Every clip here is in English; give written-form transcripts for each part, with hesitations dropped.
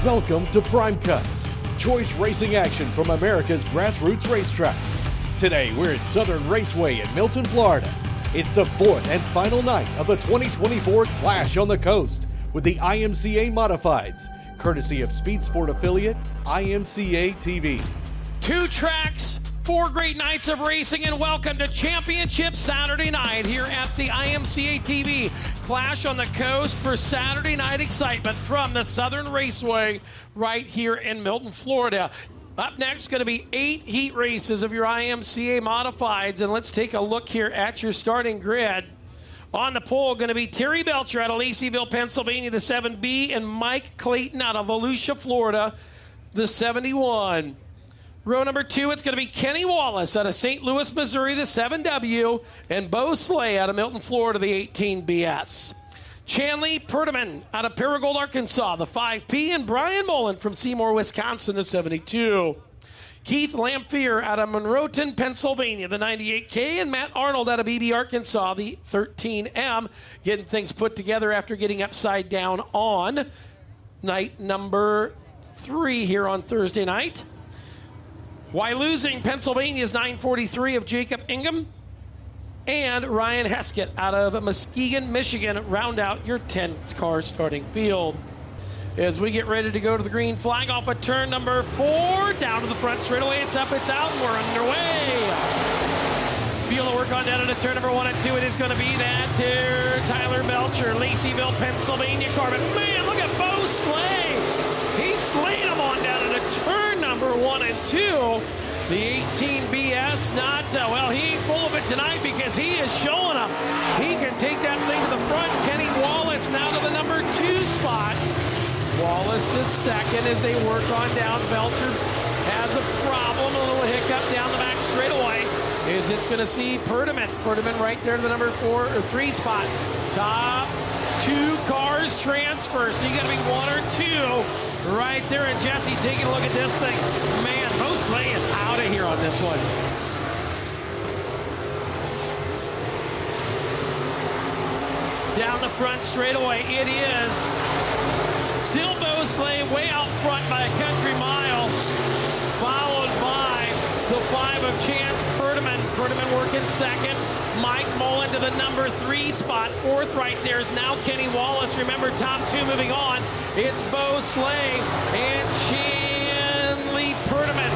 Welcome to Prime Cuts, choice racing action from America's grassroots racetracks. Today, we're at Southern Raceway in Milton, Florida. It's the fourth and final night of the 2024 Clash on the Coast with the IMCA Modifieds, courtesy of Speed Sport affiliate IMCA TV. 2 tracks, 4 great nights of racing, and welcome to Championship Saturday night here at the IMCA TV. Clash on the Coast for Saturday night excitement from the Southern Raceway right here in Milton, Florida. Up next, going to be 8 heat races of your IMCA Modifieds, and let's take a look here at your starting grid. On the pole, going to be Terry Belcher out of Laceyville, Pennsylvania, the 7B, and Mike Clayton out of Volusia, Florida, the 71. Row number 2, it's going to be Kenny Wallace out of St. Louis, Missouri, the 7W, and Bo Slay out of Milton, Florida, the 18BS. Chanley Perdaman out of Paragould, Arkansas, the 5P, and Brian Mullen from Seymour, Wisconsin, the 72. Keith Lamphere out of Monroeton, Pennsylvania, the 98K, and Matt Arnold out of BB, Arkansas, the 13M, getting things put together after getting upside down on night number 3 here on Thursday night. Why losing? Pennsylvania's 943 of Jacob Ingham and Ryan Heskett out of Muskegon, Michigan round out your 10-car starting field. As we get ready to go to the green flag off of turn number 4, down to the front straightaway, it's up, it's out, and we're underway. Feel the work on down into turn number 1 and 2. It is going to be that Tyler Belcher, Laceyville, Pennsylvania car. But man, look at Bo Slay. He slayed him on down into turn number 1 and 2. The 18BS not, well, he ain't full of it tonight because he is showing them. He can take that thing to the front. Kenny Wallace now to the number 2 spot. Wallace to second as they work on down. Belcher has a problem, a little hiccup down the back straightaway. It's going to see Perdaman. Perdaman right there to the number 4 or 3 spot. Top 2 cars transfer, so you got to be 1 or 2 right there. And Jesse taking a look at this thing. Man, Bo Slay is out of here on this one. Down the front straightaway, it is still Bo Slay way out front by a country mile, followed by the 5 of Chance Perdaman. Perdaman working second. Mike Mullen to the number 3 spot. 4th right there is now Kenny Wallace. Remember, top 2 moving on. It's Bo Slay and Chanley Perdaman.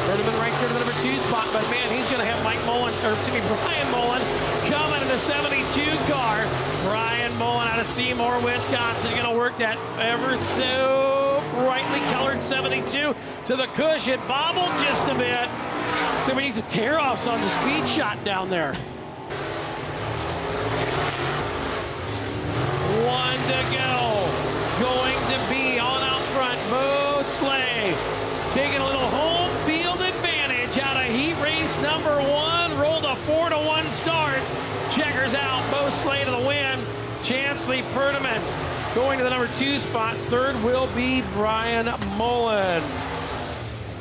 Perdaman right there to the number 2 spot, but man, he's going to have Mike Mullen, or excuse me, Brian Mullen coming in the 72 car. Brian Mullen out of Seymour, Wisconsin. Going to work that ever so brightly colored 72 to the cush. It bobbled just a bit. So we need some tear-offs on the speed shot down there. 1 to go. Going to be on out front, Bo Slay. Taking a little home field advantage out of heat race number 1. Rolled a 4-1 start. Checkers out, Bo Slay to the win. Chanley Perdaman going to the number 2 spot. 3rd will be Brian Mullen.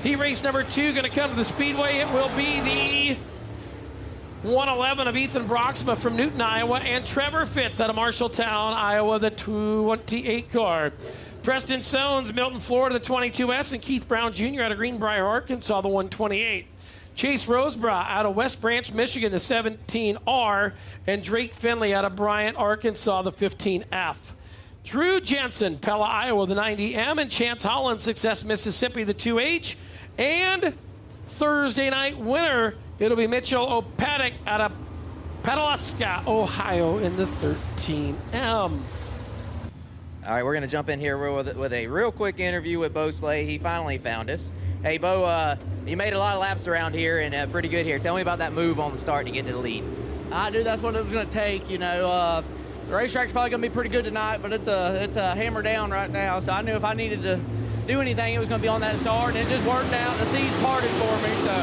Heat race number 2 going to come to the Speedway. It will be the 111 of Ethan Broxma from Newton, Iowa, and Trevor Fitz out of Marshalltown, Iowa, the 28 car. Preston Sones, Milton, Florida, the 22S, and Keith Brown Jr. out of Greenbrier, Arkansas, the 128. Chase Roseborough out of West Branch, Michigan, the 17R, and Drake Finley out of Bryant, Arkansas, the 15F. Drew Jensen, Pella, Iowa, the 90M, and Chance Holland, Success, Mississippi, the 2H. And Thursday night winner, it'll be Mitchell Opatic out of Petoskey, Ohio, in the 13M. All right, we're going to jump in here with a real quick interview with Bo Slay. He finally found us. Hey, Bo, you made a lot of laps around here and pretty good here. Tell me about that move on the start to get to the lead. I knew that's what it was going to take. You know, the racetrack's probably going to be pretty good tonight, but it's a hammer down right now. So I knew if I needed to do anything, it was going to be on that start, and it just worked out. The seas parted for me, so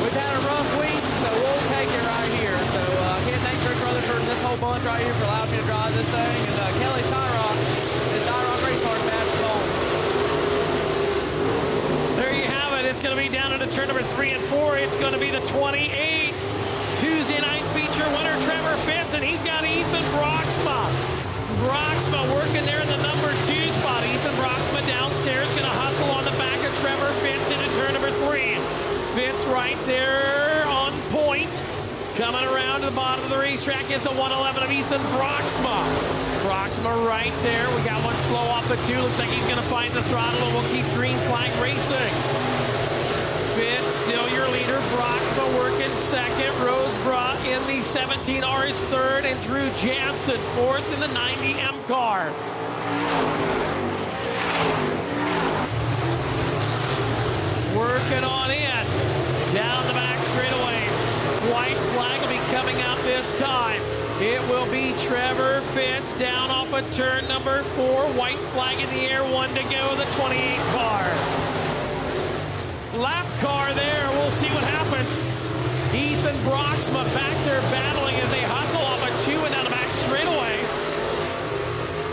we've had a rough week, so we'll take it right here. So I can't thank Rick Rutherford and this whole bunch right here for allowing me to drive this thing, and Kelly Cyrock, this Cyrock race car bad for long. There you have it. It's going to be down into turn number 3 and 4. It's going to be the 28 Tuesday night feature winner, Trevor Fitz, and he's got Ethan Broxma. Broxma working there in the number 2 spot. Ethan Broxma downstairs is a 111 of Ethan Broxma. Broxma right there. We got one slow off the 2. Looks like he's going to find the throttle, and we'll keep green flag racing. Fitz still your leader. Broxma working second. Rosebra in the 17R is third, and Drew Jansen fourth in the 90M car. Working on in. Down the back straightaway. White flag will be coming out this time. It will be Trevor Fitz down off of turn number 4. White flag in the air, 1 to go, the 28 car. Lap car there, we'll see what happens. Ethan Broxma back there battling as they hustle off of 2 and down the back straightaway.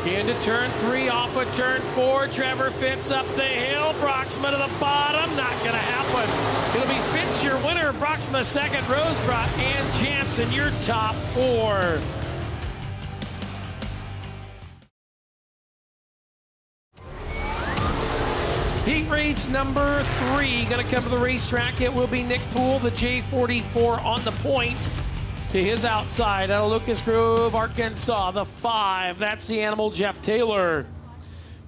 Into turn 3, off of turn 4. Trevor Fitz up the hill. Broxma to the bottom. Not going to happen. It'll be Fitz your winner. Broxma second. Rosebra and Jansen your top 4. Heat race number 3. Going to come to the racetrack. It will be Nick Poole, the J44 on the point. To his outside out of Lucas Grove, Arkansas, the 5. That's the animal, Jeff Taylor.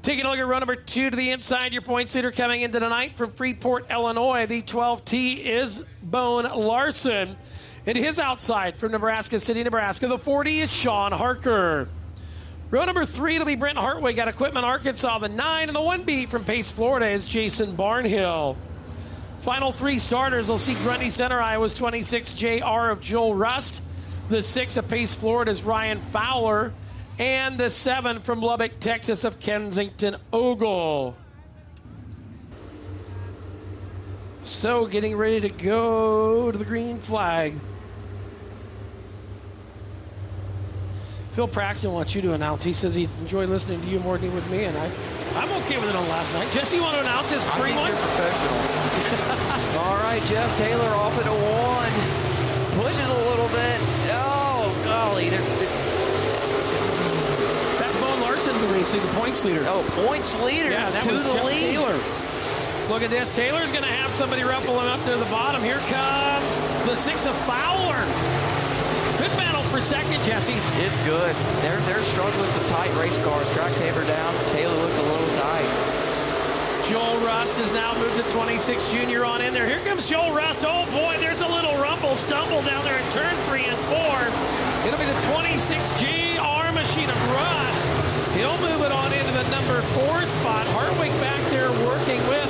Taking a look at row number 2 to the inside. Your points leader coming into tonight from Freeport, Illinois. The 12T is Bone Larson. And to his outside from Nebraska City, Nebraska, the 40 is Sean Harker. Row number 3, it'll be Brent Hartway, got Equipment, Arkansas, the 9. And the 1B from Pace, Florida is Jason Barnhill. Final 3 starters will see Grundy Center, Iowa's 26 JR of Joel Rust. The 6 of Pace, Florida is Ryan Fowler. And the 7 from Lubbock, Texas of Kensington Ogle. So getting ready to go to the green flag. Phil Praxton wants you to announce. He says he enjoyed listening to you more than he would me, and I'm okay with it on last night. Jesse, you want to announce his free one? Professional. All right, Jeff Taylor off at a 1. Pushes a little bit. Oh, golly. That's Bone Larson, the points leader. Oh, points leader. Yeah, that to was the Jeff lead. Taylor. Look at this. Taylor's going to have somebody ruffle him up to the bottom. Here comes the 6 of Fowler. Good battle for second, Jesse. It's good. They're struggling with some tight race cars. Track's hammered down. Taylor looked a little tight. Joel Rust has now moved to 26 junior on in there. Here comes Joel Rust. Oh boy, there's a little rumble, stumble down there in turn 3 and 4. It'll be the 26 GR machine of Rust. He'll move it on into the number 4 spot. Hartwig back there working with,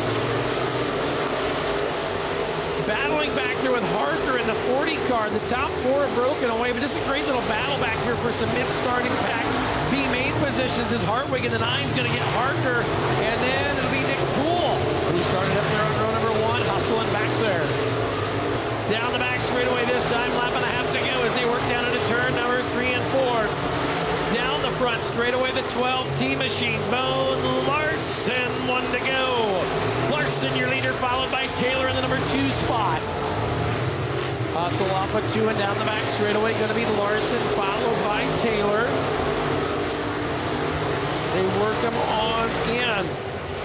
battling back there with Harker in the 40 car. The top 4 have broken away, but this is a great little battle back here for some mid-starting pack B-main positions as Hartwig in the 9 is going to get Harker, and then it'll be Nick Poole, who started up there on row number 1, hustling back there. Down the back straightaway this time, lap and a half to go as they work down into turn number 3 and 4. Down the front straightaway, the 12T machine, Bone Larson, 1 to go. Larson, your leader, followed by Taylor in the number 2 spot. Hustle off of 2 and down the back straightaway, going to be Larson, followed by Taylor. They work him on in.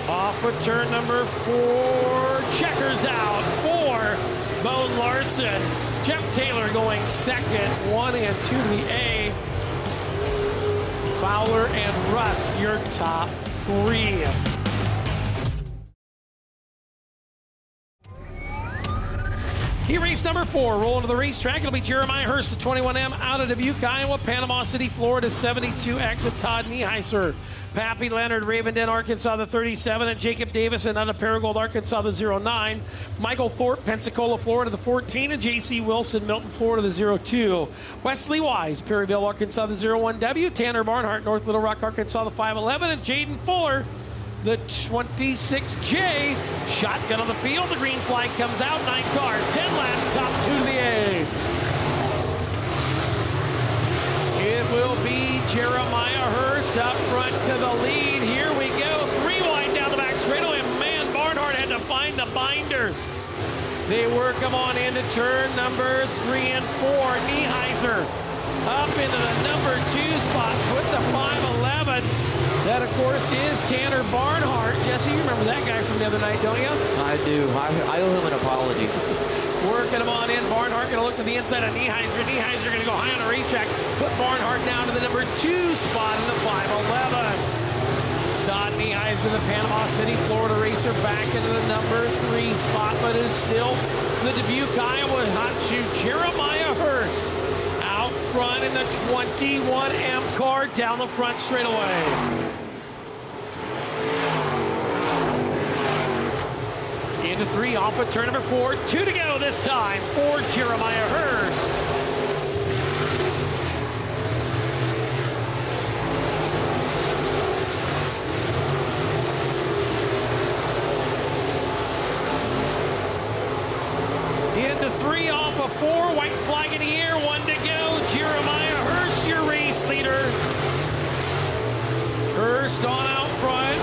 Off of turn number 4, checkers out, 4, Bone Larson. Jeff Taylor going second, 1 and 2 to the A. Fowler and Russ, your top 3. Heat race number 4, rolling to the racetrack. It'll be Jeremiah Hurst, the 21M out of Dubuque, Iowa. Panama City, Florida, 72X of Todd Nieheiser. Pappy Leonard, Ravenden, Arkansas, the 37, and Jacob Davison out of Paragould, Arkansas, the 09. Michael Thorpe, Pensacola, Florida, the 14, and J.C. Wilson, Milton, Florida, the 02. Wesley Wise, Perryville, Arkansas, the 01W. Tanner Barnhart, North Little Rock, Arkansas, the 511, and Jaden Fuller, the 26J. Shotgun on the field. The green flag comes out. 9 cars, 10 laps, top 2 to the A. It will be Jeremiah Hurst up front to the lead. Here we go. 3 wide down the back straightaway. Man, Barnhart had to find the binders. They work them on into turn number 3 and 4. Nieheiser up into the number 2 spot. Put the 511. That, of course, is Tanner Barnhart. Jesse, you remember that guy from the other night, don't you? I do. I owe him an apology. Working them on in. Barnhart going to look to the inside of Nieheiser. Nieheiser going to go high on the racetrack. Put Barnhart down to the number 2 spot in the 511. Todd Nieheiser, the Panama City, Florida racer, back into the number 3 spot, but it's still the Dubuque, Iowa hot shoe, Jeremiah Hurst, out front in the 21M car down the front straightaway. Into 3, off of turn number 4, 2 to go this time for Jeremiah Hurst. Into 3, off of 4, white flag in the air, 1 to go. Jeremiah Hurst, your race leader. Hurst on out front.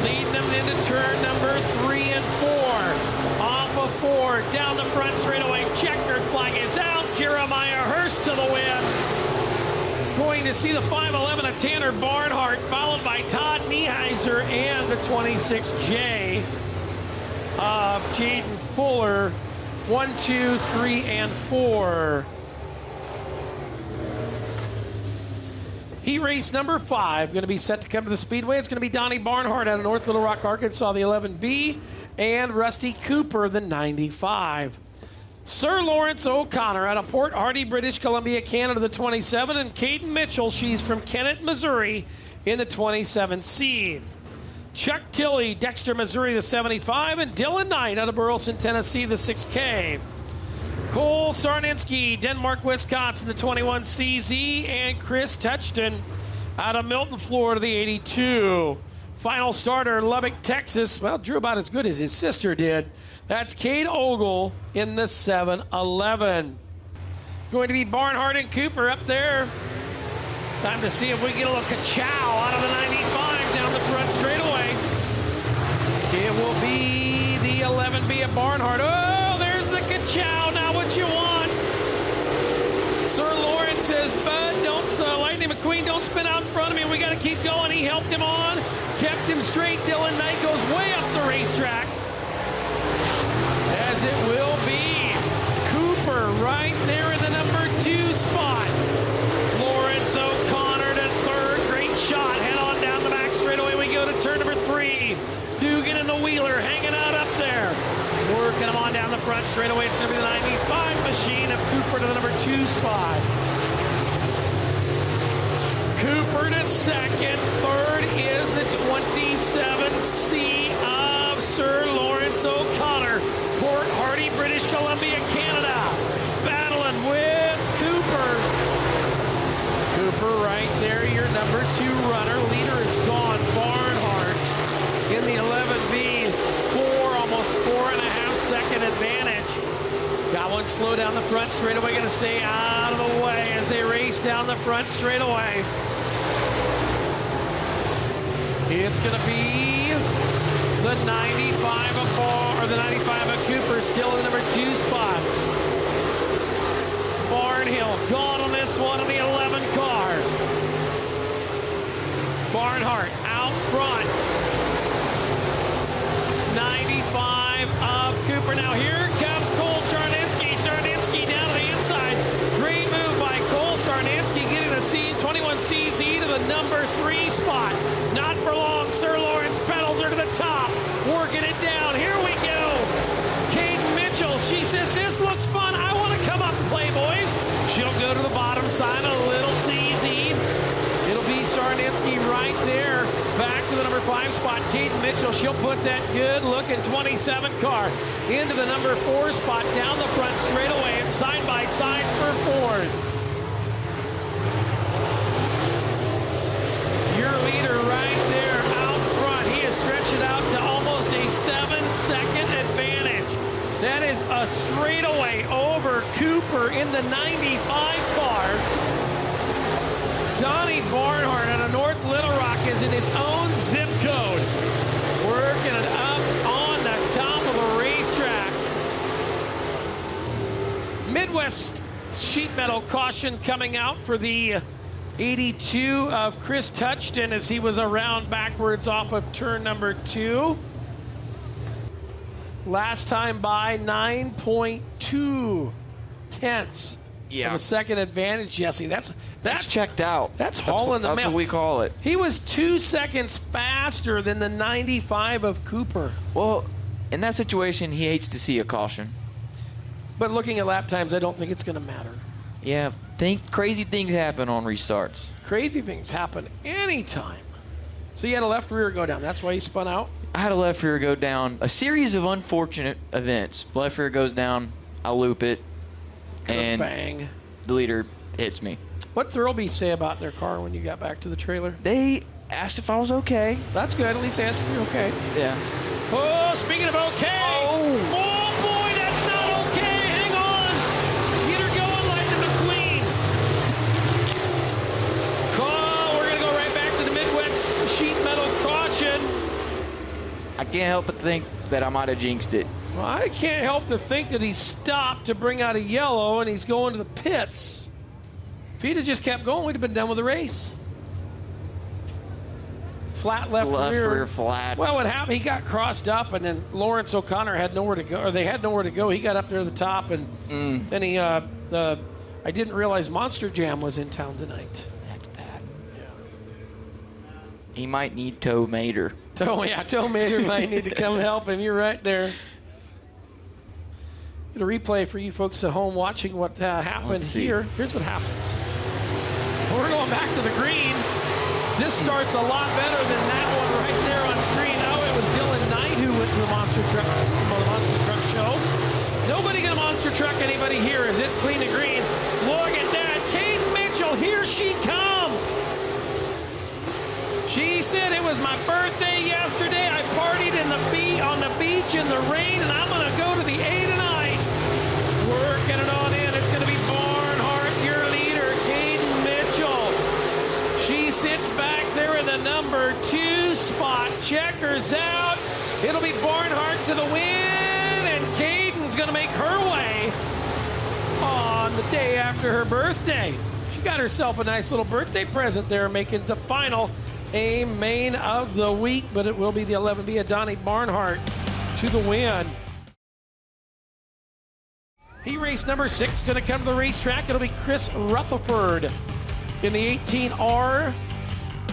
Leading them into turn number 3 and 4. Off of 4, down the front straightaway. Checkered flag is out. Jeremiah Hurst to the win. Going to see the 511 of Tanner Barnhart, followed by Todd Nieheiser and the 26J of Jaden Fuller. 1, 2, 3, and 4. Heat race number 5 going to be set to come to the Speedway. It's going to be Donnie Barnhart out of North Little Rock, Arkansas, the 11B, and Rusty Cooper, the 95. Sir Lawrence O'Connor out of Port Hardy, British Columbia, Canada, the 27, and Caden Mitchell, she's from Kennett, Missouri, in the 27C. Chuck Tilley, Dexter, Missouri, the 75, and Dylan Knight out of Burleson, Tennessee, the 6K. Cole Sarninski, Denmark, Wisconsin, the 21CZ, and Chris Touchton out of Milton, Florida, the 82. Final starter, Lubbock, Texas. Well, drew about as good as his sister did. That's Cade Ogle in the 711. Going to be Barnhart and Cooper up there. Time to see if we get a little ka-chow out of the 95 down the front straightaway. It will be the 11B of Barnhart. Oh, there's the ka-chow. Now what you want. Sir Lawrence says, Bud, don't, Lightning McQueen, don't spin out in front of me. We got to keep going. He helped him on, kept him straight. Dylan Knight goes way up the racetrack. As it will be Cooper right there in the number 2 spot. Lawrence O'Connor to 3rd. Great shot. Head on down the back straightaway. We go to turn number 3. Dugan and the Wheeler hanging out up there. Working them on down the front straightaway. It's going to be the 95 machine of Cooper to the number 2 spot. Cooper to 2nd. 3rd is the 27C of Sir Lawrence O'Connor. Port Hardy, British Columbia, Canada. Battling with Cooper. Cooper right there, your number 2 runner. Leader is gone. Barnhart in the 11B. Almost 4.5-second advantage. Got one slow down the front straightaway. Going to stay out of the way as they race down the front straightaway. It's going to be the 95 of the 95 of Cooper, still in the number 2 spot. Barnhill gone on this one in the 11 car. Barnhart out front. 95 of Cooper. Now here comes Cole Sarninski. Sarninski down to the inside. Great move by Cole Sarninski, getting the 21CZ to the number 3 spot. Not for long. Sir Lawrence pedals her to the top. Working it down. Here we go. Caden Mitchell. She says, this looks fun. I want to come up and play, boys. She'll go to the bottom side of a little CZ. It'll be Sarninski right there. Back to the number 5 spot, Caden Mitchell. She'll put that good-looking 27 car into the number 4 spot down the front straightaway and side by side for 4th. Your leader right there out front. He has stretched it out to almost a 7-second advantage. That is a straightaway over Cooper in the 95 car. Donnie Barnhart out of North Little Rock is in his own zip code. Working it up on the top of a racetrack. Midwest sheet metal caution coming out for the 82 of Chris Touchton as he was around backwards off of turn number 2. Last time by 9.2 tenths of a second advantage, Jesse. That's checked out. That's hauling the mail. That's what we call it. He was 2 seconds faster than the 95 of Cooper. Well, in that situation, he hates to see a caution. But looking at lap times, I don't think it's going to matter. Yeah, crazy things happen on restarts. Crazy things happen anytime. So you had a left rear go down. That's why he spun out? I had a left rear go down. A series of unfortunate events. Left rear goes down, I loop it, and bang. The leader hits me. What did Thurlby say about their car when you got back to the trailer? They asked if I was okay. That's good. At least they asked if you're okay. Yeah. Oh, speaking of okay. Oh, boy, that's not okay. Hang on. Get her going, Lightning McQueen. Call. We're going to go right back to the Midwest sheet metal caution. I can't help but think that I might have jinxed it. Well, I can't help to think that he stopped to bring out a yellow and he's going to the pits. If he'd have just kept going, we'd have been done with the race. Flat left rear flat. Well, what happened, he got crossed up, and then Lawrence O'Connor had nowhere to go, or they had nowhere to go. He got up there to the top, and then he, I didn't realize Monster Jam was in town tonight. That's bad. Yeah. He might need Toe Mater. Toe Mater might need to come help him. You're right there. Get a replay for you folks at home watching what happened here. Here's what happens. We're going back to the green. This starts a lot better than that one right there on screen. Oh, it was Dylan Knight who went to the Monster Truck show. Nobody gonna Monster Truck anybody here as it's clean and green. Look at that. Kate Mitchell, here she comes. She said it was my birthday yesterday. I partied on the beach in the rain, and I'm gonna go to the A tonight. Working it on in. It's gonna be Barnhart, your leader, Kate Mitchell. She sits back there in the number 2 spot. Checkers out. It'll be Barnhart to the win, and Caden's going to make her way on the day after her birthday. She got herself a nice little birthday present there, making the final A main of the week, but it will be the 11B of Donnie Barnhart to the win. Heat race number 6 going to come to the racetrack. It'll be Chris Rutherford in the 18R,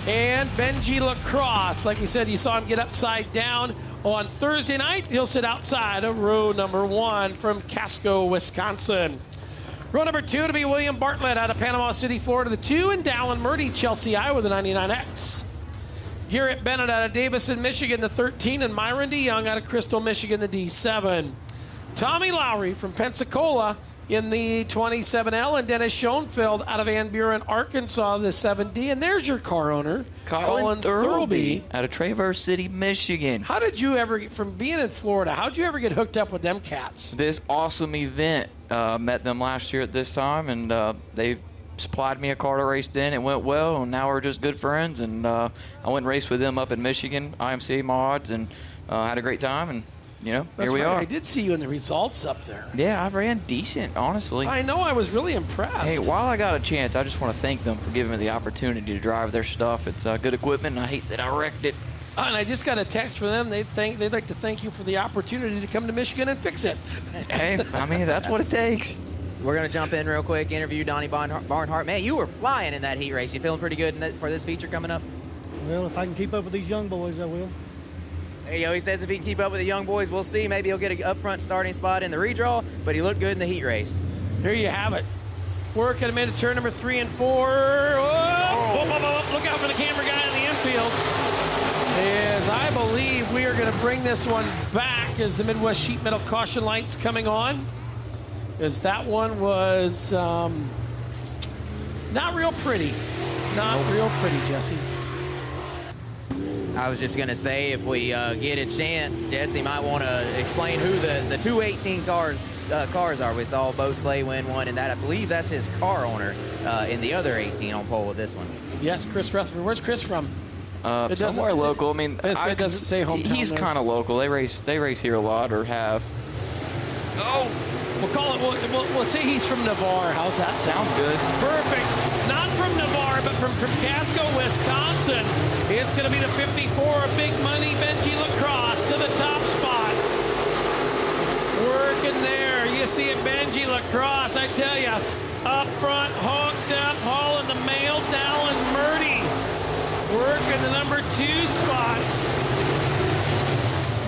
and Benji Lacrosse. Like we said, you saw him get upside down on Thursday night. He'll sit outside of row number 1 from Casco, Wisconsin. Row number 2 to be William Bartlett out of Panama City, Florida, the 2, and Dallin Murdy, Chelsea, Iowa, the 99X. Garrett Bennett out of Davison, Michigan, the 13, and Myron DeYoung out of Crystal, Michigan, the D7. Tommy Lowry from Pensacola in the 27L, and Dennis Schoenfeld out of Van Buren, Arkansas, the 7D. And there's your car owner, Colin Thurlby out of Traverse City, Michigan. How did you ever, from being in Florida, how did you ever get hooked up with them cats? This awesome event. Met them last year at this time, and they supplied me a car to race in. It went well, and now we're just good friends. And I went and raced with them up in Michigan, IMCA mods, and had a great time. And you know, That's here we right. are. I did see you in the results up there. Yeah, I ran decent, honestly. I know. I was really impressed. Hey, while I got a chance, I just want to thank them for giving me the opportunity to drive their stuff. It's good equipment, and I hate that I wrecked it. And I just got a text from them. They'd like to thank you for the opportunity to come to Michigan and fix it. Hey, I mean, that's what it takes. We're going to jump in real quick, interview Donnie Barnhart. Man, you were flying in that heat race. You feeling pretty good for this feature coming up? Well, if I can keep up with these young boys, I will. There you go. He says if he can keep up with the young boys, we'll see. Maybe he'll get an up-front starting spot in the redraw, but he looked good in the heat race. There you have it. Working him into turn number 3 and 4. Oh. Look out for the camera guy in the infield. As I believe we are going to bring this one back as the Midwest Sheet Metal caution lights coming on. As that one was not real pretty. Not real pretty, Jesse. I was just going to say, if we get a chance, Jesse might want to explain who the 218 cars are. We saw Bo Slay win one, and that I believe that's his car owner in the other 18 on pole with this one. Yes, Chris Rutherford. Where's Chris from? Somewhere local. I mean, it doesn't say hometown. He's kind of local. They race here a lot, or have. Oh, we'll call it. We'll say he's from Navarre. How's that sound? Sounds good. Perfect. Not from Navarre, but from Casco, Wisconsin. It's going to be the 54 Big Money Benji Lacrosse to the top spot. working there. You see it, Benji Lacrosse, I tell you. Up front, hooked up, hauling the mail, Dallin Murdy. Working the number 2 spot.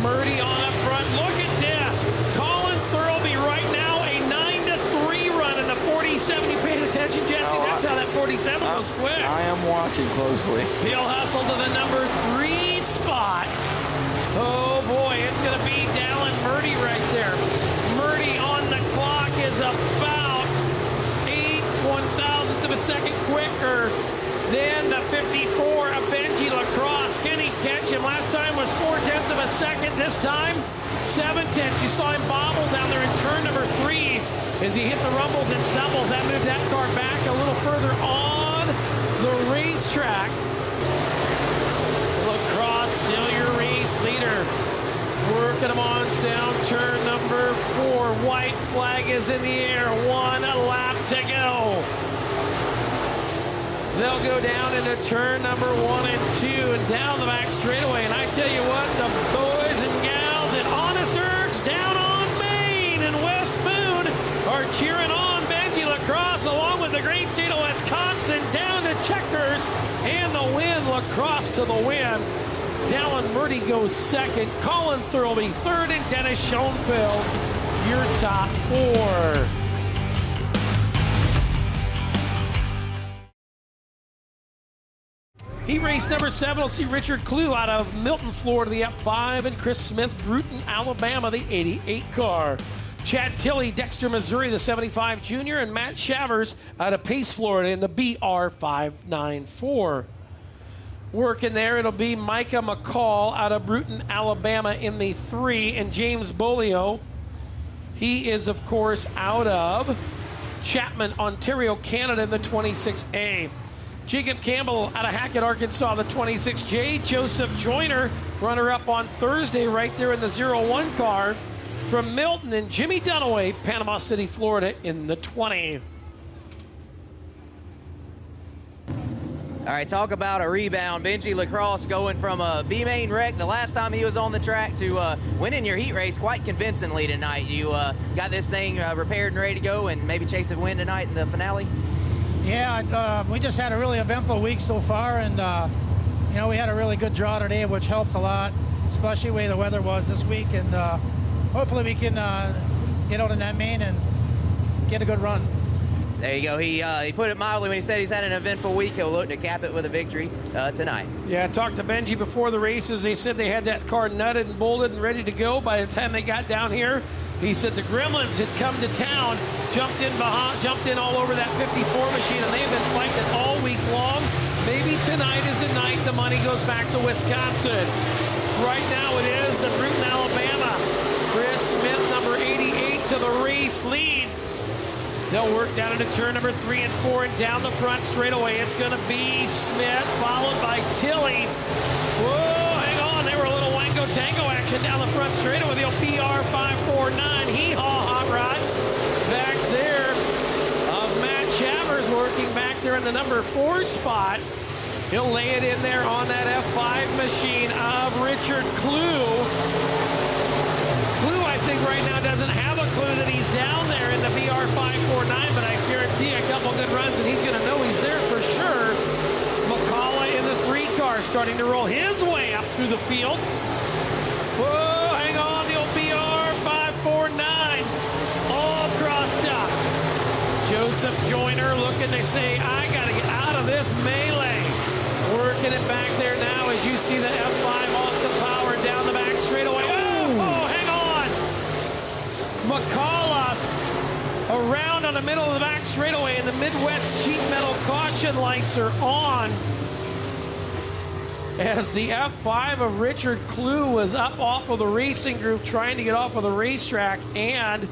Murdy on up front. Look at this. Colin Thurlby right now, a 9-3 run in the 47. You paid attention, Jesse? That's how that 47 goes quick. I am watching closely. He'll hustle to the number 3 spot. Oh boy, it's going to be Dallin Murdy right there. Murdy on the clock is about 8/1000ths of a second quicker than the 54 of Benji Lacrosse. Can he catch him? Last time was 0.4 of a second. This time, 0.7. You saw him bobble down there in turn number 3 as he hit the rumbles and stumbles. That moved that car back a little further on the racetrack. Lacrosse still your race leader. Working him on down turn number 4. White flag is in the air. 1 lap to go. They'll go down into turn number 1 and 2 and down the back straightaway. And I tell you what, the boys and gals at Honest Ergs down on Main and West Boone are cheering on Benji Lacrosse along with the great state of Wisconsin down to Checkers and the win. Lacrosse to the win. Dallin Murdy goes second. Colin Thurlby third, and Dennis Schoenfeld your top 4. Heat race number 7 will see Richard Clue out of Milton, Florida, the F5, and Chris Smith, Bruton, Alabama, the 88 car. Chad Tilley, Dexter, Missouri, the 75 junior, and Matt Shavers out of Pace, Florida, in the BR594. Working there, it'll be Micah McCall out of Bruton, Alabama, in the 3, and James Bolio. He is, of course, out of Chapman, Ontario, Canada, in the 26A. Jacob Campbell out of Hackett, Arkansas, the 26J. Joseph Joyner, runner-up on Thursday right there in the 01 car from Milton. And Jimmy Dunaway, Panama City, Florida, in the 20. All right, talk about a rebound. Benji Lacrosse going from a B-main wreck the last time he was on the track to winning your heat race quite convincingly tonight. You got this thing repaired and ready to go and maybe chase a win tonight in the finale? Yeah, we just had a really eventful week so far, and we had a really good draw today, which helps a lot, especially the way the weather was this week. And hopefully we can get out in that main and get a good run. There you go. He put it mildly when he said he's had an eventful week. He'll look to cap it with a victory tonight. Yeah, I talked to Benji before the races. They said they had that car nutted and bolted and ready to go by the time they got down here. He said the Gremlins had come to town, jumped in all over that 54 machine, and they've been fighting all week long. Maybe tonight is the night the money goes back to Wisconsin. Right now it is the Bruton, Alabama. Chris Smith, number 88, to the race lead. They'll work down into turn number 3 and 4 and down the front straightaway. It's going to be Smith, followed by Tilley. Whoa, hang on. They were a little wango tango action down the front straightaway with the BR549. Hee-haw, hot rod. Back there, Matt Shavers working back there in the number 4 spot. He'll lay it in there on that F5 machine of Richard Clue. Clue, I think, right now doesn't have a clue that he's down there in the BR549, but I guarantee a couple good runs and he's going to know he's there for sure. McCullough in the 3 car starting to roll his way up through the field. Whoa, hang on, the old BR549 all crossed up. Joseph Joyner looking to say, I got to get out of this melee. Working it back there now as you see the F5 off the power down the back straightaway. Oh, hang on. McCullough around on the middle of the back straightaway, and the Midwest sheet metal caution lights are on. As the F5 of Richard Clue was up off of the racing group trying to get off of the racetrack, and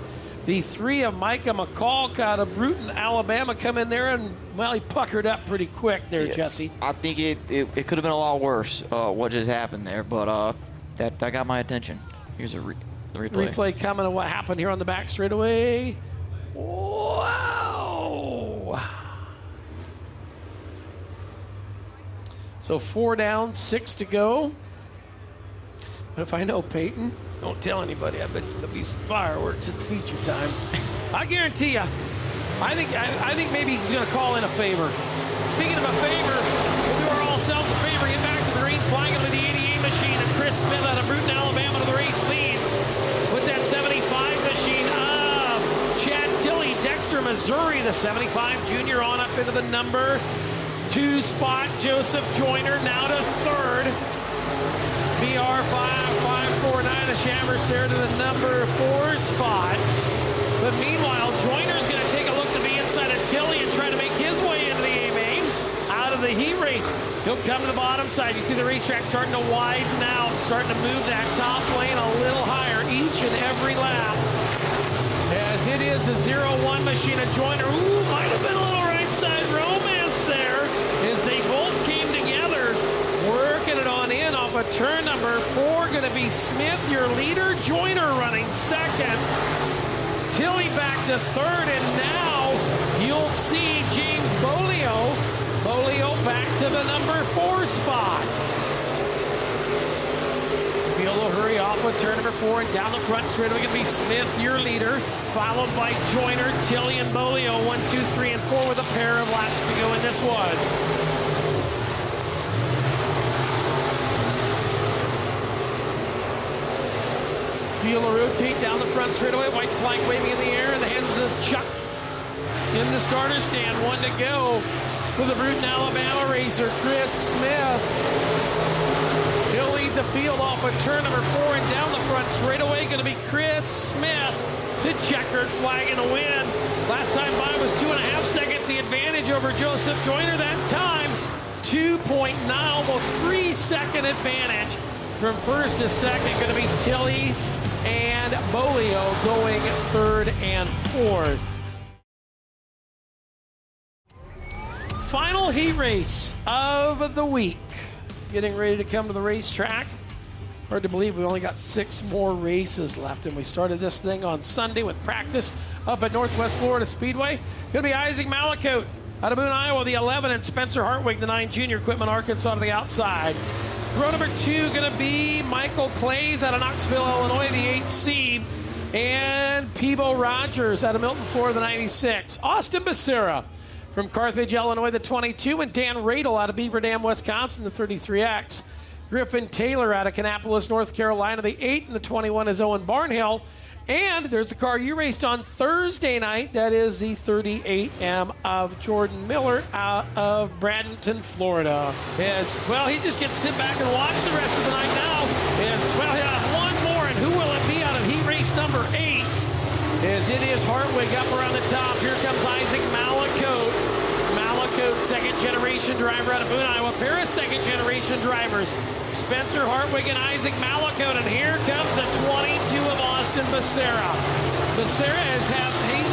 the 3 of Micah McCall out of Bruton, Alabama, come in there, and, well, he puckered up pretty quick there, Jesse. I think it could have been a lot worse what just happened there, but that got my attention. Here's the replay. Replay coming of what happened here on the back straightaway. Wow. So 4 down, 6 to go. But if I know Peyton, don't tell anybody. I bet there'll be some fireworks at the feature time. I guarantee you. I think maybe he's going to call in a favor. Speaking of a favor, we'll do our all-selves a favor. Get back to the green flag with the 88 machine and Chris Smith out of Bruton, Alabama to the race lead. With that 75 machine of Chad Tilley, Dexter, Missouri, the 75 junior on up into the number 2 spot. Joseph Joyner now to third. BR 5549 of Shavers there to the number 4 spot. But meanwhile, Joyner's going to take a look to be inside of Tilley and try to make his way into the A-main. Out of the heat race, he'll come to the bottom side. You see the racetrack starting to widen out, starting to move that top lane a little higher each and every lap. As it is a 0-1 machine of Joyner. Ooh, might have been a little right side romance there as they both came together, working it on in off of turn number 4. Going to be Smith, your leader. Joyner running second. Tilley back to third, and now you'll see James Bolio back to the number 4 spot. Field will hurry off with turn number 4, and down the front straight away going to be Smith, your leader, followed by Joyner, Tilley, and Bolio. 1, 2, 3, and 4 with a pair of laps to go in this one. Field will rotate down the front straightaway. White flag waving in the air in the hands of Chuck in the starter stand. 1 to go for the Bruton, Alabama racer, Chris Smith. He'll lead the field off with turn number 4, and down the front straightaway going to be Chris Smith to checkered flag in the win. Last time by was 2.5 seconds the advantage over Joseph Joyner. That time 2.9, almost 3-second advantage from first to second. Going to be Tilley and Bolio going third and fourth. Final heat race of the week. Getting ready to come to the racetrack. Hard to believe we only got 6 more races left, and we started this thing on Sunday with practice up at Northwest Florida Speedway. Going to be Isaac Malakote out of Boone, Iowa, the 11, and Spencer Hartwig, the 9 junior, Quitman, Arkansas, to the outside. Row number 2 going to be Michael Clays out of Knoxville, Illinois, the 8 seed, and Peebo Rogers out of Milton, Florida, the 96. Austin Becerra from Carthage, Illinois, the 22, and Dan Radel out of Beaver Dam, Wisconsin, the 33X. Griffin Taylor out of Kannapolis, North Carolina, the 8, and the 21 is Owen Barnhill. And there's the car you raced on Thursday night. That is the 38M of Jordan Miller out of Bradenton, Florida. Well, he just gets to sit back and watch the rest of the night now. Well, he'll have one more, and who will it be out of heat race number 8? As it is Hartwig up around the top. Here comes Isaac Malakote. Malakote, second-generation driver out of Boone, Iowa. Pair of second-generation drivers, Spencer Hartwig and Isaac Malakote. And here comes the 22 of Austin Becerra. Becerra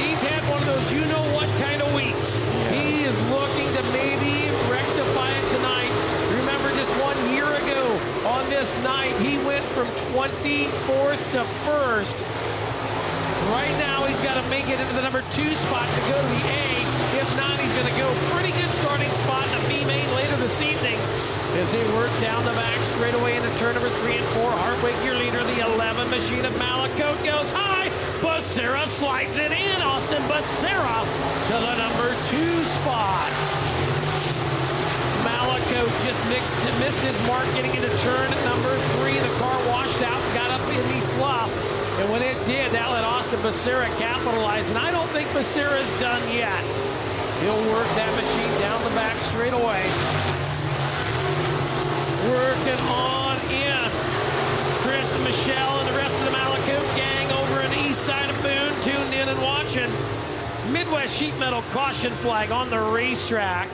he's had one of those you-know-what kind of weeks. Yes. He is looking to maybe rectify it tonight. Remember, just 1 year ago on this night, he went from 24th to 1st. Right now, he's got to make it into the number 2 spot to go to the A. If not, he's going to go pretty good starting spot in the B main later this evening as they work down the back straight away into turn number 3 and 4. Hartwig, your leader, the 11 machine of Malakote goes high. Becerra slides it in. Austin Becerra to the number 2 spot. Malakote just missed his mark getting into turn number 3. The car washed out, got up in the fluff. And when it did, that let Austin Becerra capitalize. And I don't think Becerra's done yet. He'll work that machine down the back straight away. Working on in. Chris, Michelle, and the rest of the Malakote gang over on the east side of Boone, tuned in and watching. Midwest Sheet Metal caution flag on the racetrack.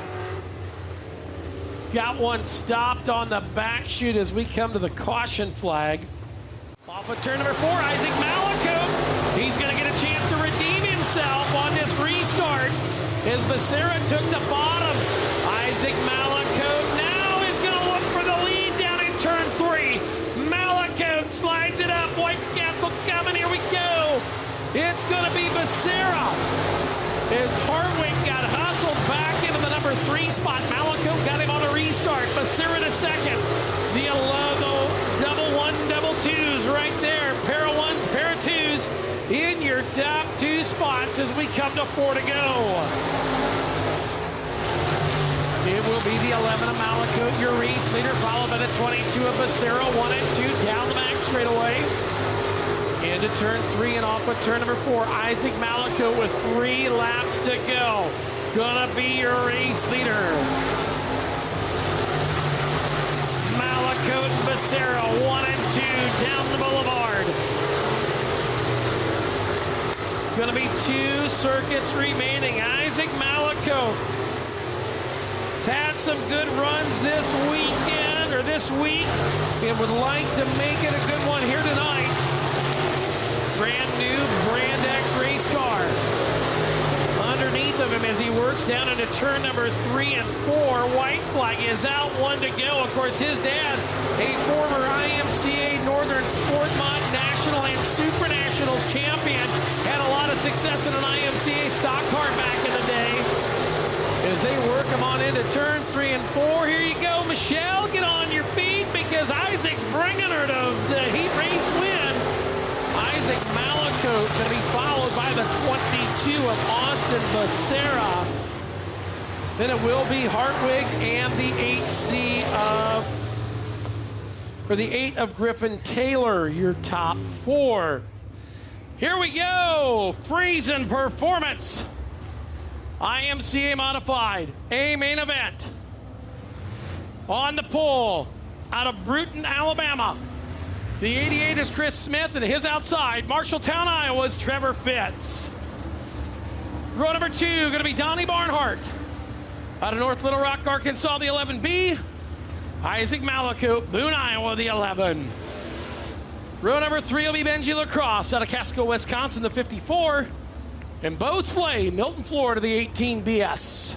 Got one stopped on the back chute as we come to the caution flag. Off of turn number 4, Isaac Malakote. He's going to get a chance to redeem himself on this restart as Becerra took the bottom. Isaac Malakote now is going to look for the lead down in turn 3. Malakote slides it up. White Castle coming. Here we go. It's going to be Becerra as Hartwig got hustled back into the number 3 spot. Malakote got him on a restart. Becerra to second. The 11, double 1, double 2 top 2 spots as we come to 4 to go. It will be the 11 of Malakote, your race leader, followed by the 22 of Becerra, 1 and 2 down the back straightaway. Into turn 3 and off of turn number 4. Isaac Malakote with 3 laps to go. Gonna be your race leader. Malakote and Becerra, 1 and 2 down the boulevard. Gonna be 2 circuits remaining. Isaac Malakote has had some good runs this weekend, or this week, and would like to make it a good one here tonight. Brand new Brand X race car. Underneath of him as he works down into turn number 3 and 4. White flag is out, 1 to go. Of course, his dad, a former IMCA Northern Sport Mod National and Super Nationals champion, had a lot of success in an IMCA stock car back in the day. As they work him on into turn 3 and 4. Here you go, Michelle, get on your feet because Isaac's bringing her to the heat race win. Isaac Malakote going to be followed by the 22 of Austin Becerra. Then it will be Hartwig and the 8C of, or the 8 of Griffin Taylor, your top 4. Here we go, Friesen Performance. IMCA Modified, a main event. On the pole, out of Bruton, Alabama. The 88 is Chris Smith, and his outside, Marshalltown, Iowa's Trevor Fitz. Row number 2, going to be Donnie Barnhart. Out of North Little Rock, Arkansas, the 11B. Isaac Malakote, Boone, Iowa, the 11. Row number 3 will be Benji Lacrosse out of Casco, Wisconsin, the 54. And Bo Slay, Milton, Florida, the 18 BS.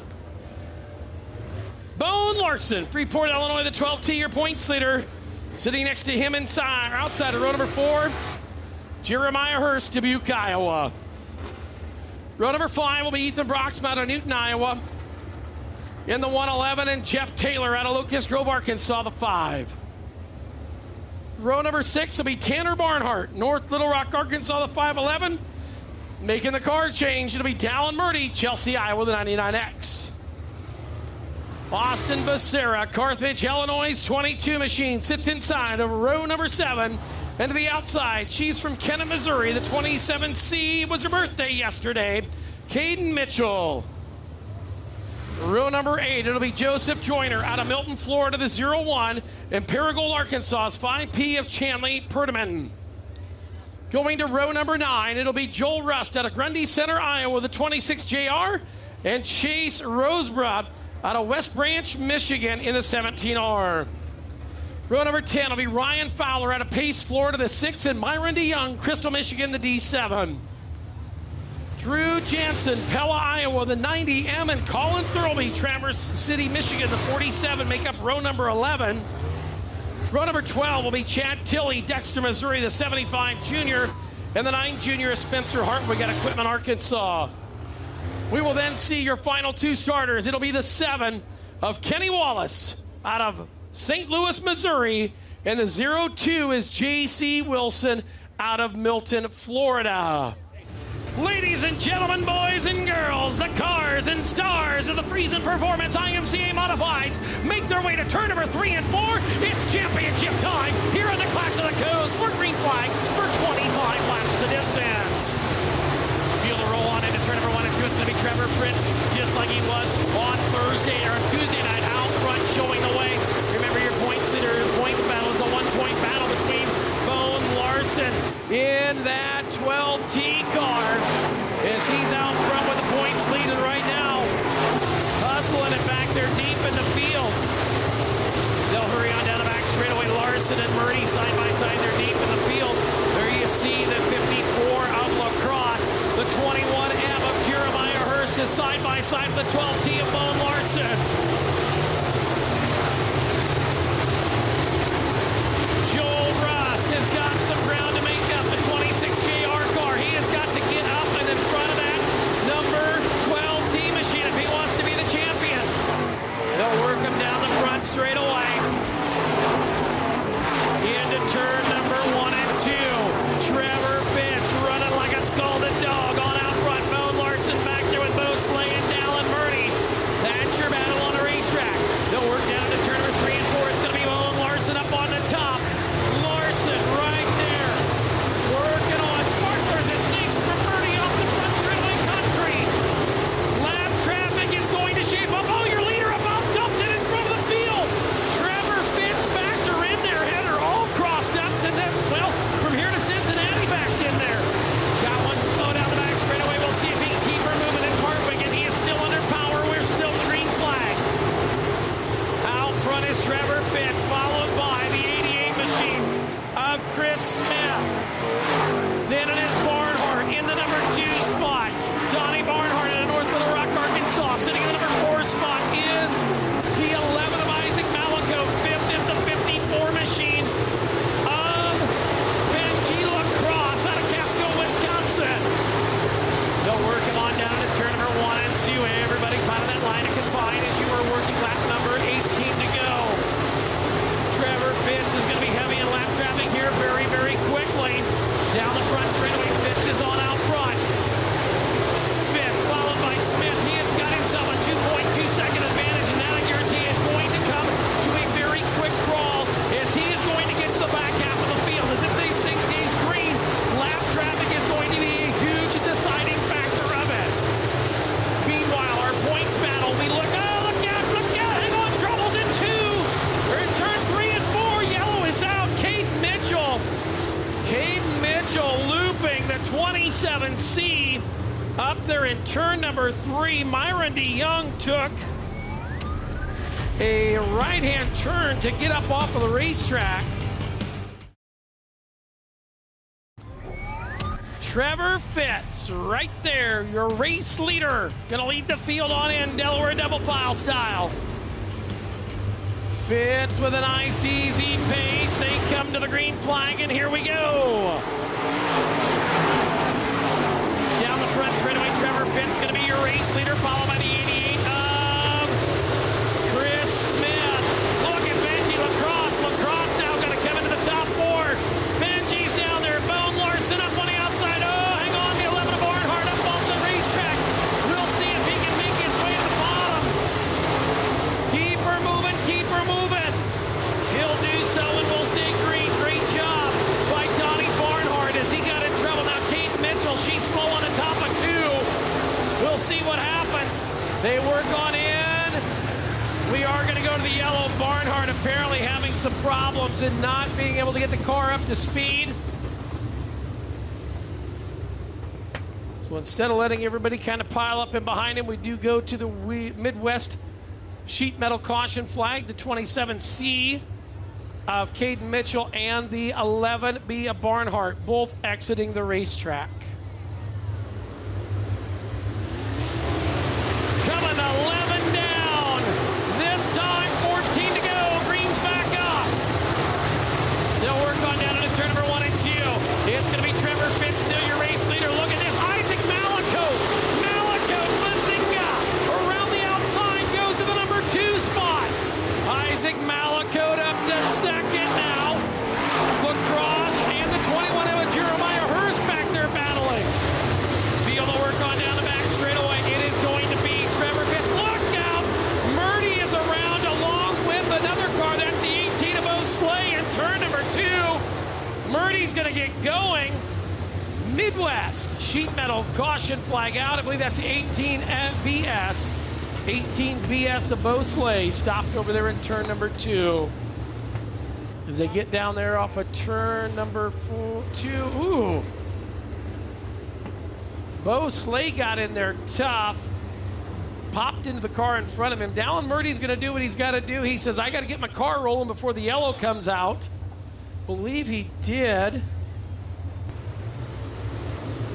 Bone Larson, Freeport, Illinois, the 12T, your points leader. Sitting next to him inside, or outside of row number 4, Jeremiah Hurst, Dubuque, Iowa. Row number 5 will be Ethan Broxman out of Newton, Iowa. In the 111, and Jeff Taylor out of Locust Grove, Arkansas, the 5. Row number 6 will be Tanner Barnhart, North Little Rock, Arkansas, the 511. Making the car change, it'll be Dallin Murdy, Chelsea, Iowa, the 99X. Austin Becerra, Carthage, Illinois, 22 machine, sits inside of row number 7. And to the outside, she's from Kennet, Missouri, the 27C. It was her birthday yesterday. Caden Mitchell. Row number 8, it'll be Joseph Joyner out of Milton, Florida, the 01. And Paragould, Arkansas, 5P of Chanley Perdaman. Going to row number 9, it'll be Joel Rust out of Grundy Center, Iowa, the 26JR. And Chase Roseborough out of West Branch, Michigan in the 17R. Row number 10 will be Ryan Fowler out of Pace, Florida, the 6, and Myron DeYoung, Crystal, Michigan, the D7. Drew Jansen, Pella, Iowa, the 90M, and Colin Thurlby, Traverse City, Michigan, the 47, make up row number 11. Row number 12 will be Chad Tilley, Dexter, Missouri, the 75 junior, and the 9 junior, Spencer Hartwig at Equipment, Arkansas. We will then see your final 2 starters. It'll be the 7 of Kenny Wallace out of St. Louis, Missouri, and the 02 is J.C. Wilson out of Milton, Florida. Ladies and gentlemen, boys and girls, the cars and stars of the Friesen Performance IMCA Modifieds make their way to turn number 3 and 4. It's championship time here on the Clash of the Coast for green flag for 25 laps the distance. Feel the roll on into turn number 1 and 2. It's going to be Trevor Fritz, just like he was on Thursday or Tuesday night, out front showing the way. Remember your points battle is a 1-point battle between Bone Larson in that 12T car as he's out front with the points leading right now. Hustling it back there deep in the field. They'll hurry on down the back straightaway. Larson and Murray side by side. They're deep in the field. There you see the 54 of Lacrosse. The 21M of Jeremiah Hurst is side by side with the 12T of Bone Larson. Joel Rust has got some ground to make up. The 26JR car. He has got to get up and in front of that number 12T machine if he wants to be the champion. They'll work him down the front straight away. Into turn number 1 and 2. Trevor Fitz running like a scalded dog. Trevor Fitz, followed by the 88 machine of Chris Smith. Then it is Barnhart in the number 2 spot. Donnie Barnhart in North Little Rock, Arkansas. Sitting in the number 4 spot is the 11 of Isaac Malico. 5th is the 54 machine of Benji Lacrosse out of Casco, Wisconsin. They'll work him on down to turn number 1 and 2. Everybody find that line of confine as you are working lap number 18 to go. Trevor Fitz is going to be heavy in lap traffic here very, very quickly. Down the front straightaway, Fitz is on out front. Fitz followed by Smith. He has got himself a 2.2-second advantage, and that I guarantee is going to come to a very quick crawl as he is going to get to the back half of the field. As if they think he's green, lap traffic is going to be a huge deciding factor of it. Meanwhile, our points battle, we look out, hang on, troubles in 2. We're in turn 3 and 4. Yellow is out. Caden Mitchell looping the 27C up there in turn number 3. Myron DeYoung took a right-hand turn to get up off of the racetrack. Trevor Fitz, right there, your race leader, gonna lead the field on in, Delaware double file style. Fitz with a nice easy pace. They come to the green flag, and here we go. Down the front straightaway, Trevor Fitz gonna be your race leader, followed by the 88 of Chris Smith. Look at Benji Lacrosse. Lacrosse now gonna come into the top 4. Benji's down there. Bone Larson up on the outside. Oh, hang on, the 11 of Barnhart up off the racetrack. We'll see if he can make his way to the bottom. Keep her moving, keep her moving. He'll do so and we'll stay green. Great job by Donnie Barnhart as he got in trouble. Now Kate Mitchell, she's slow on the top of 2. We'll see what happens. They work on in. We are going to go to the yellow. Barnhart apparently having some problems in not being able to get the car up to speed. So instead of letting everybody kind of pile up in behind him, we do go to the Midwest sheet metal caution flag, the 27C of Caden Mitchell and the 11B of Barnhart, both exiting the racetrack. Coming 11 down. This time 14 to go. Green's back up. They'll work on down into turn number 1 and 2. It's going to be Trevor Fitz, still your race leader. Look at this. Isaac Malico. Bazinga. Around the outside goes to the number 2 spot. Isaac Malico up to 2nd now. Lacrosse and the 21 of Jeremiah Hurst back there battling. Field will work on down the back straightaway. It is going to be Trevor Fitz. Look out! Murdy is around along with another car. That's the 18 of O'Slay in turn number 2. Murdy's going to get going. Midwest sheet metal caution flag out. I believe that's 18 BS. 18 BS of Beausley stopped over there in turn number 2. As they get down there off of turn number 2. Ooh. Beausley got in there tough. Popped into the car in front of him. Dallin Murdy's going to do what he's got to do. He says, I got to get my car rolling before the yellow comes out. Believe he did.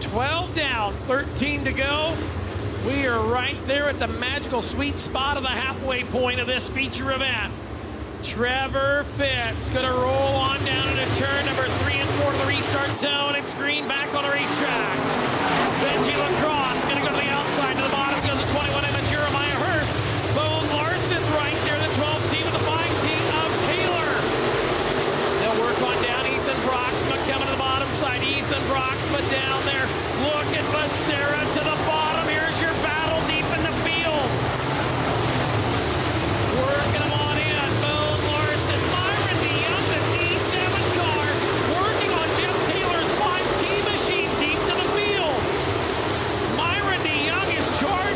12 down, 13 to go. We are right there at the magical sweet spot of the halfway point of this feature event. Trevor Fitz going to roll on down into turn number 3 and 4 to the restart zone. It's green back on the racetrack. Benji Lacrosse going to go to the outside. To the bottom goes the 21 and Jeremiah Hurst. Bone Larson's right there, the 12 team and the 5 team of Taylor. They'll work on down Ethan Broxma coming to the bottom side. Ethan Broxma down there. Look at Becerra to the bottom. Here's your battle deep in the field. Working them on in. Bone Larson, Myron DeYoung, the D7 car, working on Jeff Taylor's 5T machine deep to the field. Myron DeYoung is charging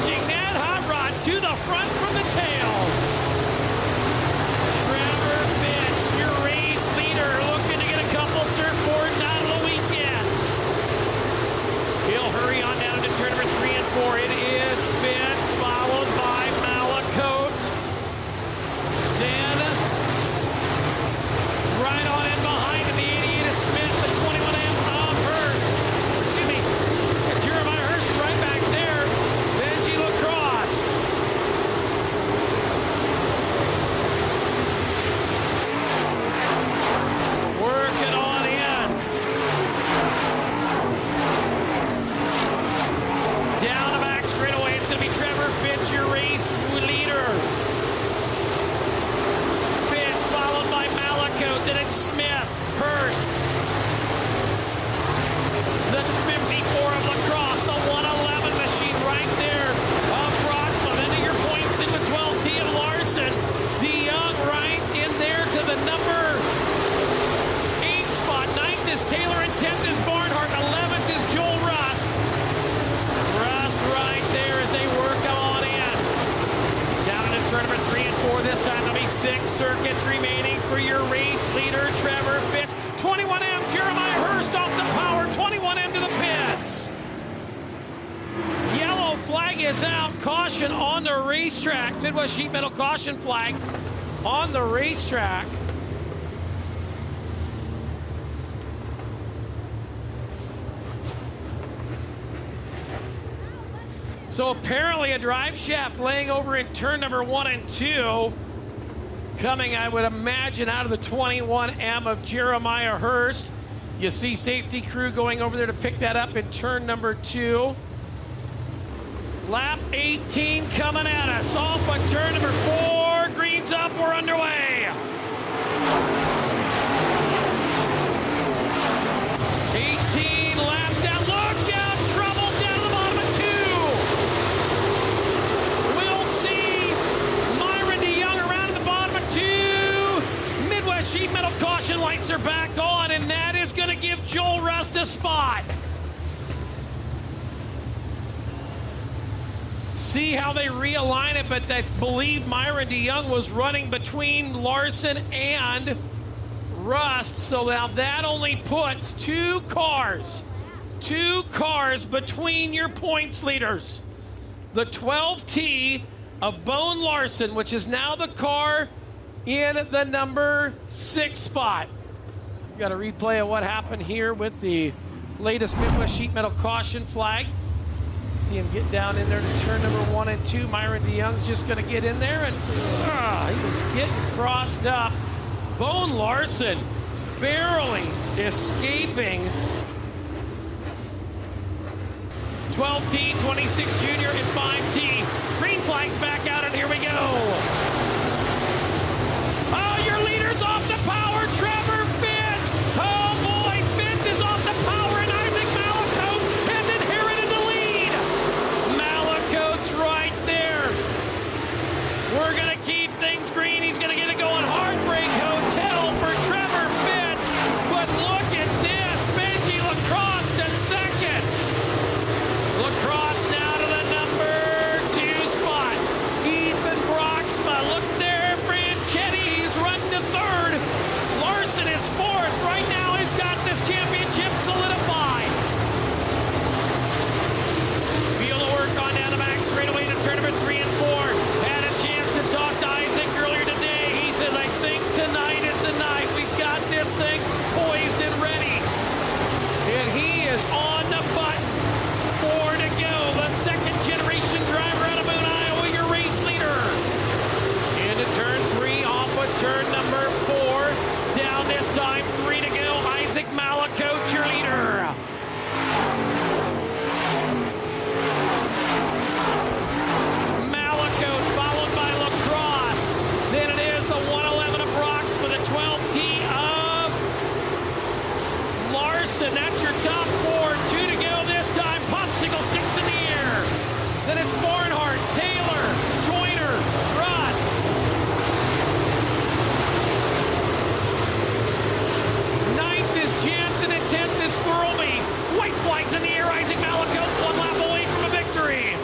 laps remaining for your race leader, Trevor Fitz. 21M, Jeremiah Hurst off the power. 21M to the pits. Yellow flag is out. Caution on the racetrack. Midwest Sheet Metal caution flag on the racetrack. So apparently a drive shaft laying over in turn number 1 and 2. Coming, I would imagine, out of the 21M of Jeremiah Hurst. You see safety crew going over there to pick that up in turn number 2. Lap 18 coming at us. Off on turn number 4. Green's up, we're underway. 18 laps down. Look out, trouble's down to the bottom of 2. We'll see Myron DeYoung around at the bottom of 2. Midwest Sheet Metal caution lights are back on, and that is going to give Joel Rust a spot. See how they realign it, but I believe Myron DeYoung was running between Larson and Rust, so now that only puts 2 cars between your points leaders. The 12T of Bone Larson, which is now the car in the number 6 spot. Got a replay of what happened here with the latest Midwest Sheet Metal caution flag. See him get down in there to turn number 1 and 2. Myron DeYoung's just going to get in there, and he was getting crossed up. Bone Larson barely escaping. 12T, 26 Junior, and 5T. Green flag's back out, and here we go. Oh, your leader's off the power, Trevor Fitz. Oh boy, Fitz is off the power, and Isaac Malakote has inherited the lead. Malakote's right there. We're going to keep things green. He's going to get it going. Heartbreak Hotel for Trevor Fitz. But look at this. Benji Lacrosse to second. Lacrosse now to the number 2 spot. Ethan Broxma. Look there. Franchetti. He's running to 3rd. Larson is 4th. Right now he's got this championship solidified. Field of work on down the back straightaway to turn number 3 and 4. Had a chance to talk to Isaac earlier today. He says, I think tonight is the night. We've got this thing poised and ready. And he is on the button. 4 to go. The second generation driver out of Boone, Iowa, your race leader. Into turn 3, off of turn number 4. Down this time, 3 to go. Isaac Malakote, your leader. Malakote followed by Lacrosse. Then it is the 111 of Broxma, the 12T of Larson. That's your top 4. 2 to go this time. Popsicle sticks in the air. Then it's Barnhart, Taylor, Joyner, Rust. 9th is Jansen and 10th is Thurlby. White flags in the air. Isaac Malakote 1 lap away from a victory.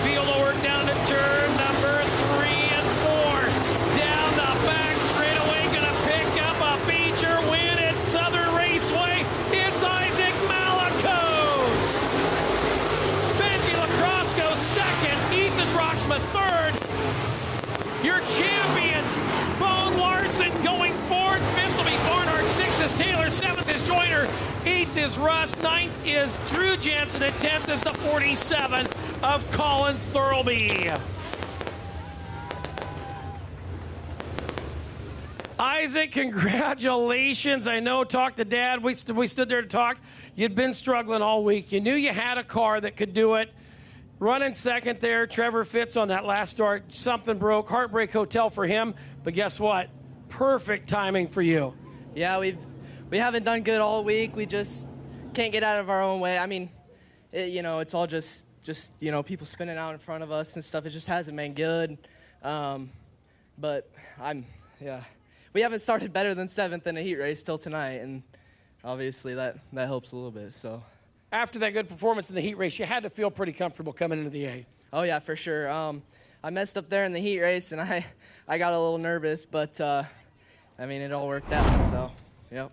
Field of work down to turn number 3 and 4. Down the back straightaway, gonna pick up a feature win at Southern Raceway. It's Isaac Malakote. Benji Lacrosse goes 2nd. Ethan Broxma 3rd. Your champion, Bone Larson, going 4th. 5th will be Barnhart. 6th is Taylor. 7th is Joyner. 8th is Rust. 9th is Drew Jansen. And 10th is the 47 of Colin Thurlby. Isaac, congratulations. I know, talk to Dad. We stood there to talk. You'd been struggling all week. You knew you had a car that could do it. Running 2nd there, Trevor Fitz on that last start. Something broke. Heartbreak Hotel for him. But guess what? Perfect timing for you. Yeah, we haven't done good all week. We just can't get out of our own way. I mean, it's all just people spinning out in front of us and stuff. It just hasn't been good. But we haven't started better than 7th in a heat race till tonight, and obviously that helps a little bit. So After that good performance in the heat race, you had to feel pretty comfortable coming into the A. Oh yeah, for sure. I messed up there in the heat race, and I got a little nervous, but I mean, it all worked out. So, yep.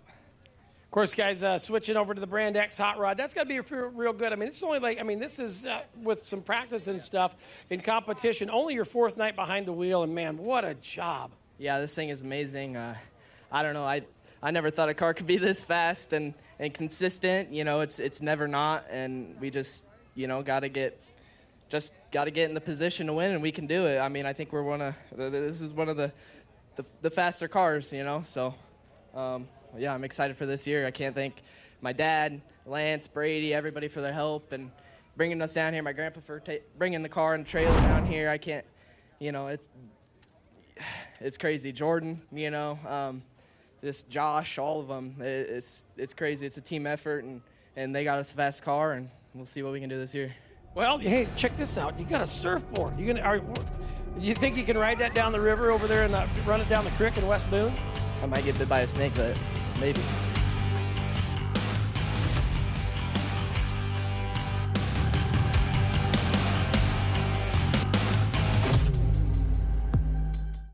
Of course, guys, switching over to the Brand X Hot Rod, that's got to be real good. I mean, it's only like, I mean, this is with some practice and stuff in competition, only your 4th night behind the wheel, and man, what a job. Yeah, this thing is amazing. I don't know, I never thought a car could be this fast and consistent. You know, it's never not, and we just, you know, got to get in the position to win, and we can do it. I mean, I think this is one of the faster cars, you know, so yeah, I'm excited for this year. I can't thank my dad, Lance, Brady, everybody for their help and bringing us down here. My grandpa for bringing the car and trailer down here. I can't, you know, it's crazy. Jordan, you know, just Josh, all of them. It's crazy. It's a team effort, and they got us a fast car, and we'll see what we can do this year. Well, hey, check this out. You got a surfboard. You think you can ride that down the river over there and run it down the creek in West Boone? I might get bit by a snake, but maybe.